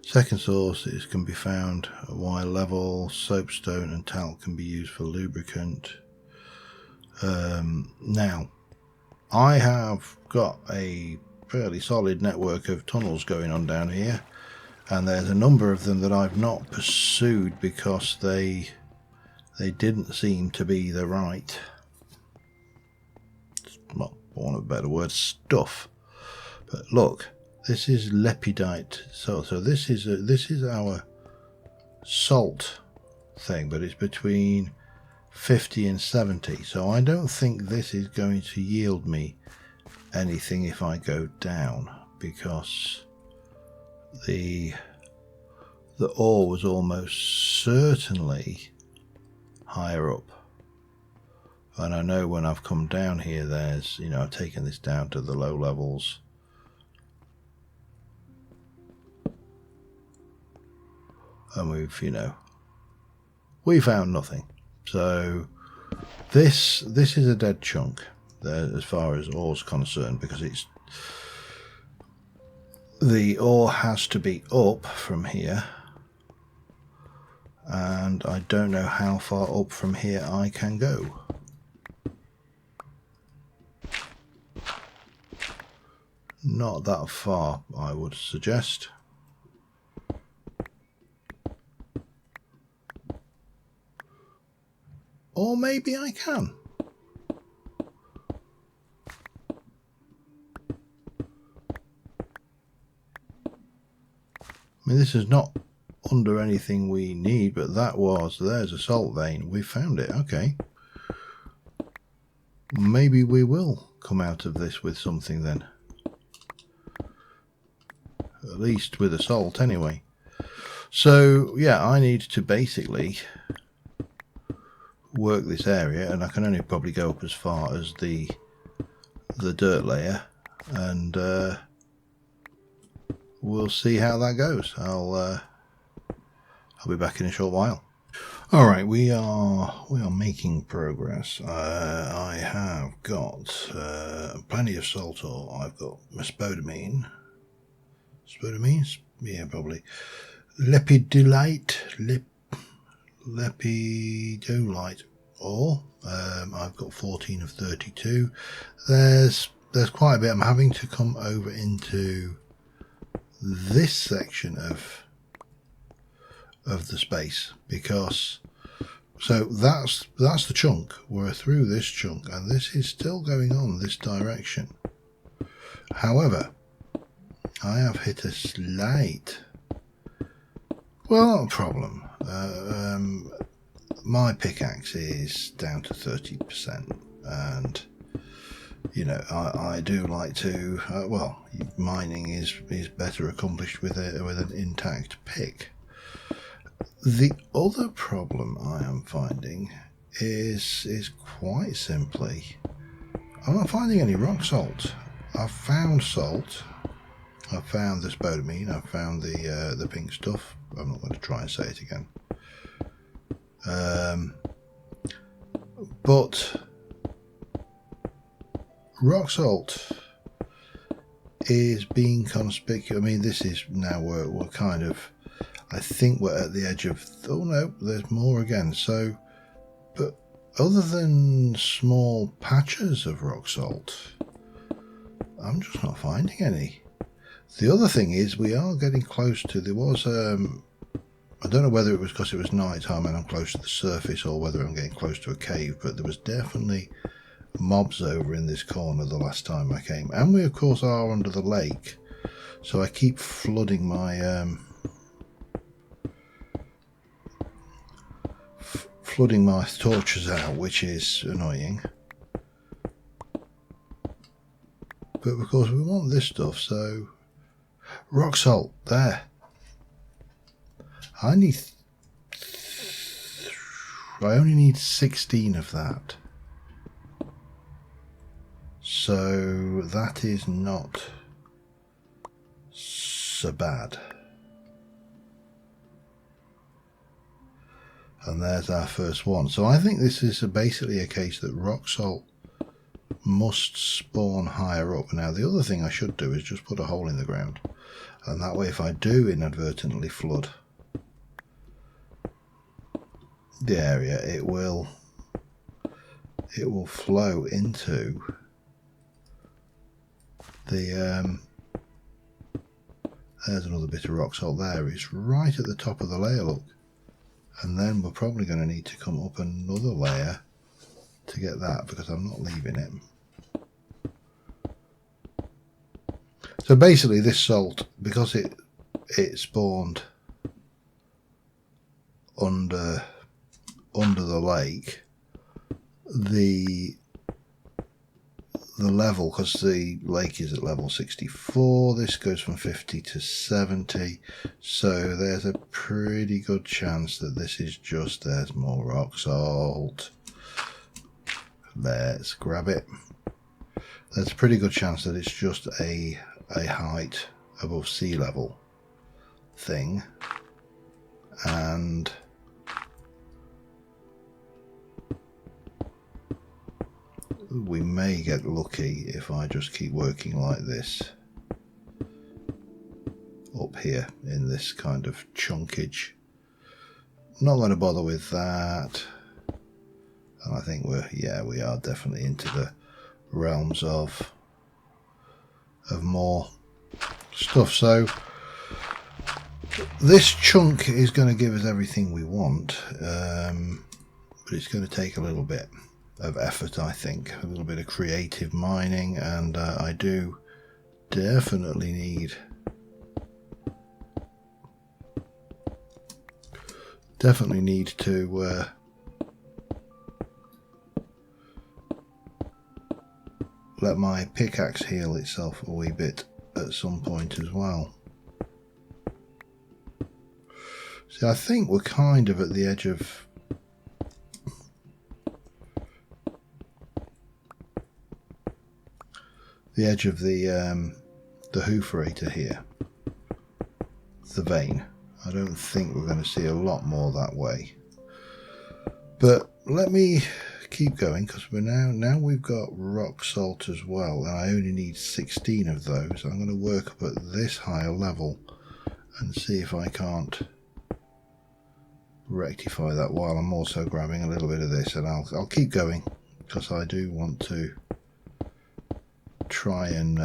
Second source can be found at Y level. Soapstone and talc can be used for lubricant. Now, I have got a fairly solid network of tunnels going on down here, and there's a number of them that I've not pursued because they didn't seem to be the right, well, for want of a better word, stuff. But look. This is lepidite, so this is our salt thing, but it's between 50 and 70. So I don't think this is going to yield me anything if I go down, because the ore was almost certainly higher up. And I know when I've come down here, there's, I've taken this down to the low levels. And we found nothing. So this is a dead chunk as far as ore's concerned, because the ore has to be up from here, and I don't know how far up from here I can go. Not that far, I would suggest. Or maybe I can. mean, this is not under anything we need, but there's a salt vein. We found it. Okay. Maybe we will come out of this with something then. At least with a salt anyway. So yeah, I need to basically work this area, and I can only probably go up as far as the dirt layer, and we'll see how that goes. I'll be back in a short while. All right, we are making progress. I have got plenty of salt ore. I've got my spodumene. Spodumene? Yeah, probably. Lepidolite ore. I've got 14 of 32. There's quite a bit. I'm having to come over into this section of the space, because so that's the chunk. We're through this chunk, and this is still going on this direction. However, I have hit a slight, well, not a problem. My pickaxe is down to 30%, and you know, I do like to well, mining is better accomplished with an intact pick. The other problem I am finding is quite simply, I'm not finding any rock salt. I've found salt, I've found the spodumene, I've found the pink stuff. I'm not going to try and say it again. But rock salt is being conspicuous. I mean, this is now we're kind of, I think we're at the edge of, oh no, there's more again. So, but other than small patches of rock salt, I'm just not finding any. The other thing is we are getting close to, there was, I don't know whether it was because it was night time and I'm close to the surface, or whether I'm getting close to a cave, but there was definitely mobs over in this corner the last time I came. And we of course are under the lake, so I keep flooding my torches out, which is annoying. But of course we want this stuff, so rock salt there. I only need 16 of that. So that is not so bad. And there's our first one. So I think this is basically a case that rock salt must spawn higher up. Now the other thing I should do is just put a hole in the ground, and that way if I do inadvertently flood the area, it will flow into the there's another bit of rock salt there. It's right at the top of the layer, look. And then we're probably going to need to come up another layer to get that, because I'm not leaving it. So basically this salt, because it spawned under the lake, the level, because the lake is at level 64, this goes from 50 to 70, so there's a pretty good chance that this is just, there's more rock salt. Let's grab it. There's a pretty good chance that it's just a height above sea level thing, and we may get lucky if I just keep working like this up here in this kind of chunkage. Not going to bother with that, and I think we are definitely into the realms of more stuff. So this chunk is going to give us everything we want, but it's going to take a little bit of effort, I think, a little bit of creative mining, and I do definitely need Definitely need to let my pickaxe heal itself a wee bit at some point as well. See, I think we're kind of at the edge of the hooferator here, the vein. I don't think we're going to see a lot more that way. But let me keep going, because we're now we've got rock salt as well, and I only need 16 of those. I'm going to work up at this higher level and see if I can't rectify that while I'm also grabbing a little bit of this, and I'll keep going, because I do want to try and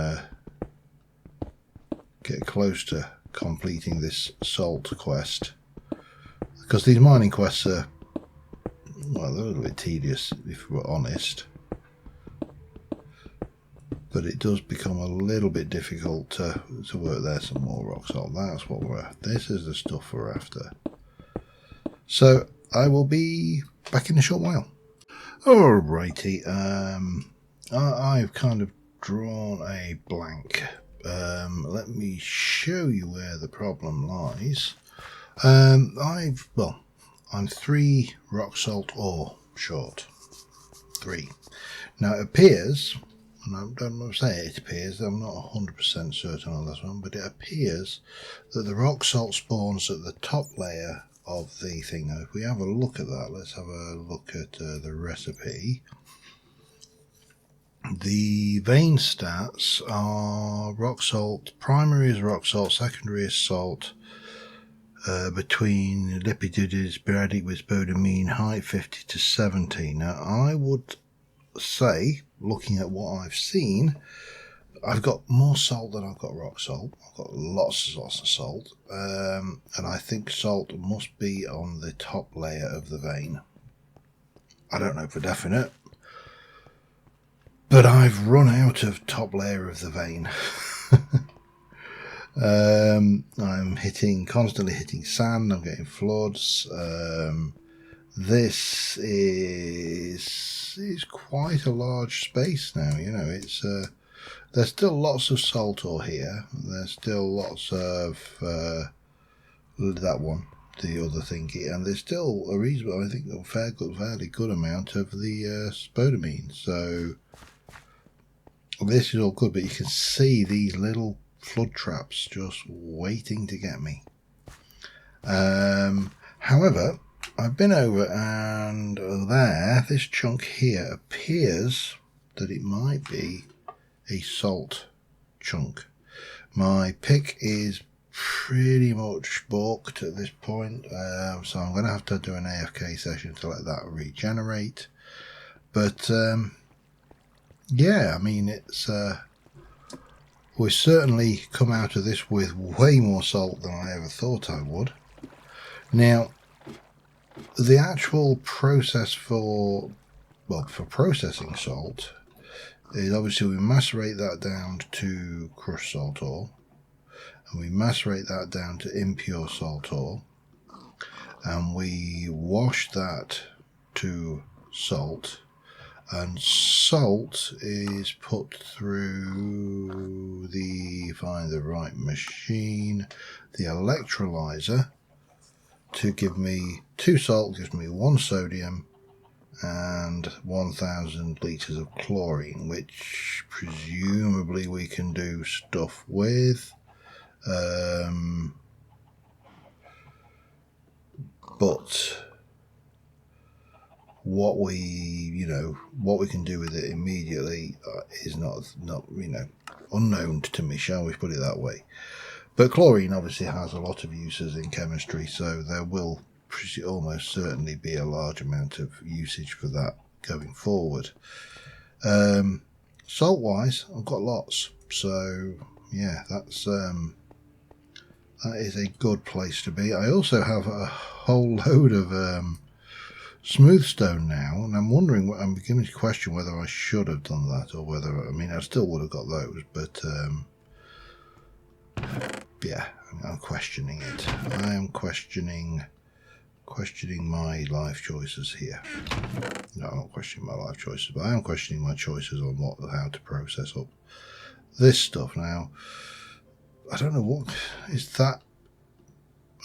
get close to completing this salt quest, because these mining quests are, well, they're a little bit tedious if we're honest, but it does become a little bit difficult to work there. Some more rock salt, that's what we're after. This is the stuff we're after. So I will be back in a short while. Alrighty, I've kind of drawn a blank. Let me show you where the problem lies. I'm 3 rock salt ore short. 3. Now it appears, and I don't know say it appears, I'm not 100% certain on this one, but it appears that the rock salt spawns at the top layer of the thing. Now if we have a look at that, let's have a look at the recipe. The vein stats are rock salt, primary is rock salt, secondary is salt, between lipidity, sporadic with spodumene, height 50 to 70. Now I would say, looking at what I've seen, I've got more salt than I've got rock salt. I've got lots of salt, and I think salt must be on the top layer of the vein. I don't know for definite, but I've run out of top layer of the vein. I'm constantly hitting sand. I'm getting floods. This is quite a large space now. You know, it's there's still lots of salt ore here. There's still lots of that one, the other thingy, and there's still a reasonable, I think, a fairly good amount of the spodumene. So this is all good, but you can see these little flood traps just waiting to get me. However, I've been over, and there, this chunk here appears that it might be a salt chunk. My pick is pretty much balked at this point, so I'm going to have to do an AFK session to let that regenerate. But yeah, I mean, it's we've certainly come out of this with way more salt than I ever thought I would. Now, the actual process for processing salt is obviously we macerate that down to crushed salt ore, and we macerate that down to impure salt ore, and we wash that to salt, and salt is put through find the right machine, the electrolyzer, to give me 2 salt, gives me 1 sodium and 1,000 litres of chlorine, which presumably we can do stuff with. But what we can do with it immediately is not unknown to me, shall we put it that way. But chlorine obviously has a lot of uses in chemistry, so there will almost certainly be a large amount of usage for that going forward. Salt wise, I've got lots, so yeah, that is a good place to be. I also have a whole load of smooth stone now, and I'm wondering, I'm beginning to question whether I should have done that, or whether, I mean, I still would have got those, but yeah, I'm questioning it. I am questioning questioning my life choices here. No, I'm not questioning my life choices, but I am questioning my choices on how to process up this stuff. Now, I don't know what is that.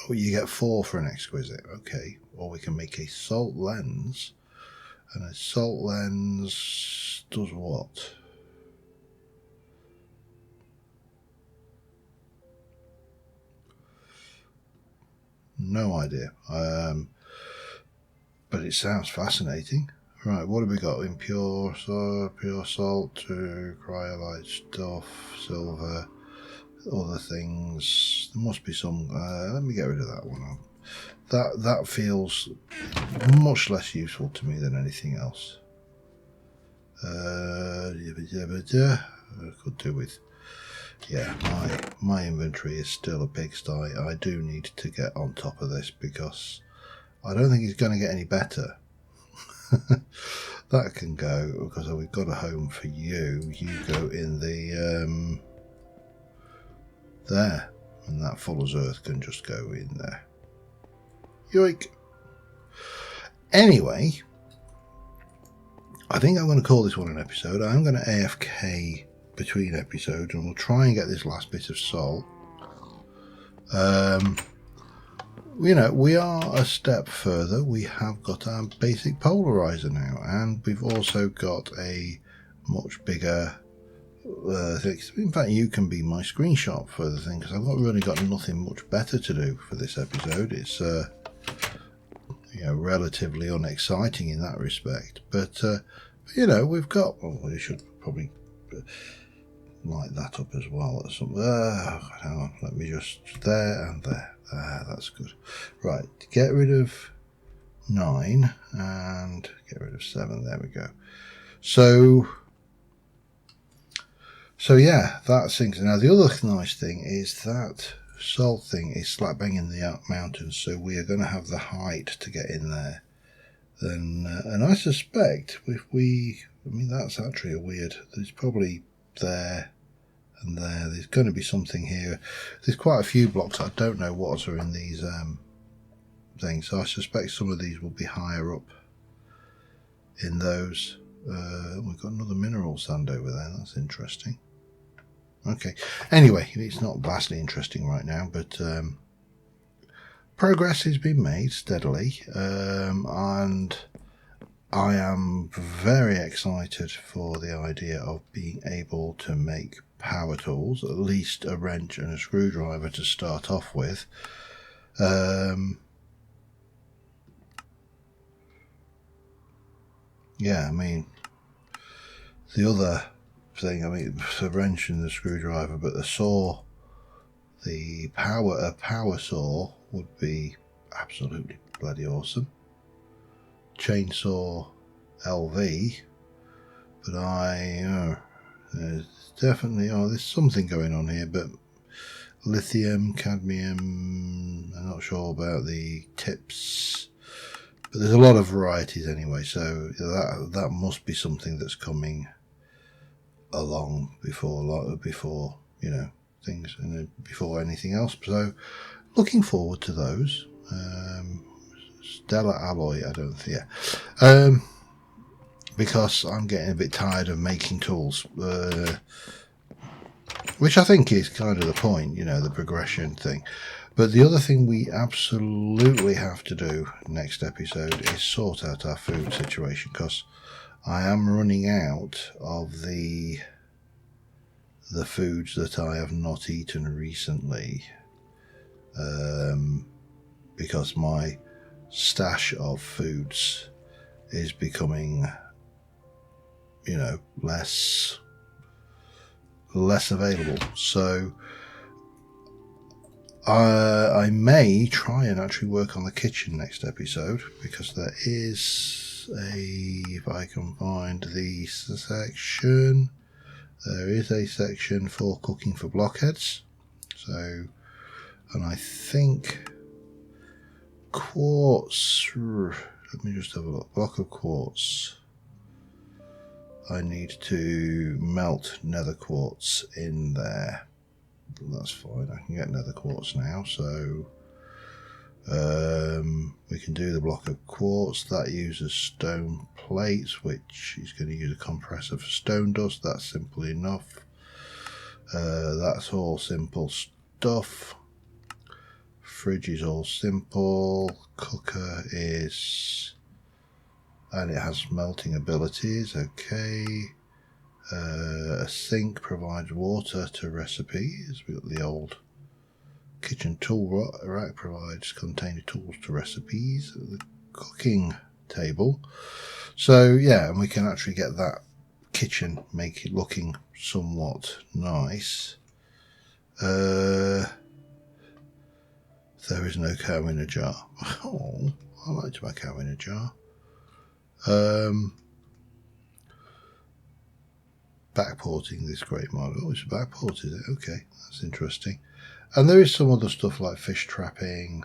Oh, you get 4 for an exquisite. Okay, or we can make a salt lens, and a salt lens does what? No idea. But it sounds fascinating. Right, what have we got? Impure pure salt to cryolite stuff, silver, other things. There must be some. Let me get rid of that one. That feels much less useful to me than anything else. Could do with. Yeah, my inventory is still a pigsty. I do need to get on top of this because I don't think it's going to get any better. That can go because we've got a home for you. You go in the there, and that Fuller's Earth can just go in there. Yoink. Anyway, I think I'm going to call this one an episode. I'm going to AFK between episodes, and we'll try and get this last bit of salt. You know, we are a step further. We have got our basic polarizer now, and we've also got a much bigger thing. In fact, you can be my screenshot for the thing, because I've really got nothing much better to do for this episode. It's you know, relatively unexciting in that respect, but you know, we've got. Well, we should probably light that up as well. Hang on, let me just there and there. That's good. Right, get rid of 9 and get rid of 7. There we go. So yeah, that sinks. Now the other nice thing is that salt thing is slap bang in the mountains, so we are going to have the height to get in there. Then and I suspect if we, I mean, that's actually a weird. There's probably there and there. There's going to be something here. There's quite a few blocks. I don't know what are in these things, so I suspect some of these will be higher up in those. We've got another mineral sand over there. That's interesting. Okay. Anyway, it's not vastly interesting right now, but progress has been made steadily, and I am very excited for the idea of being able to make power tools, at least a wrench and a screwdriver to start off with. Yeah, I mean, the other thing, I mean, the wrench and the screwdriver, but the saw, a power saw would be absolutely bloody awesome. Chainsaw LV, but there's definitely, there's something going on here, but lithium, cadmium, I'm not sure about the tips, but there's a lot of varieties anyway, so that must be something that's coming along before you know, things, and before anything else. So looking forward to those. Stellar alloy, I don't think, because I'm getting a bit tired of making tools, which I think is kind of the point, you know, the progression thing. But the other thing we absolutely have to do next episode is sort out our food situation, because I am running out of the foods that I have not eaten recently, because my stash of foods is becoming, you know, less available. So I may try and actually work on the kitchen next episode, because there is if I can find the section, there is a section for cooking for blockheads. So, and I think quartz, let me just have a look. Block of quartz, I need to melt nether quartz in there. That's fine, I can get nether quartz now. So We can do the block of quartz. That uses stone plates, which is going to use a compressor for stone dust. That's simple enough. That's all simple stuff. Fridge is all simple. Cooker is, and it has melting abilities. Okay. A sink provides water to recipes. We've got the old kitchen tool rack provides container tools to recipes. The cooking table. So yeah, and we can actually get that kitchen, make it looking somewhat nice. There is no cow in a jar. Oh, I like my cow in a jar. Backporting this great model. Oh, it's a backport, is it? Okay, that's interesting. And there is some other stuff like fish trapping.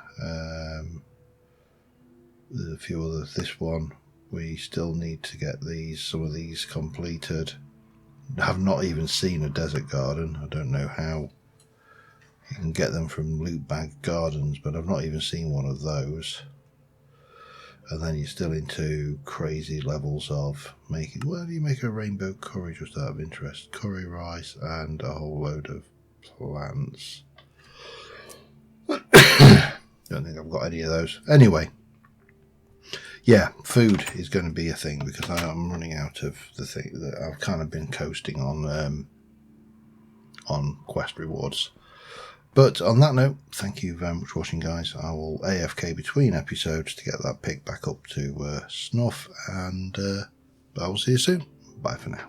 There's a few others. This one, we still need to get some of these completed. I have not even seen a desert garden. I don't know how you can get them from loot bag gardens, but I've not even seen one of those. And then you're still into crazy levels of making, well, you make a rainbow curry just out of interest. Curry rice and a whole load of plants. Don't think I've got any of those. Anyway, yeah, food is going to be a thing because I'm running out of the thing that I've kind of been coasting on quest rewards. But on that note, thank you very much for watching, guys. I will AFK between episodes to get that pick back up to snuff, and I will see you soon. Bye for now.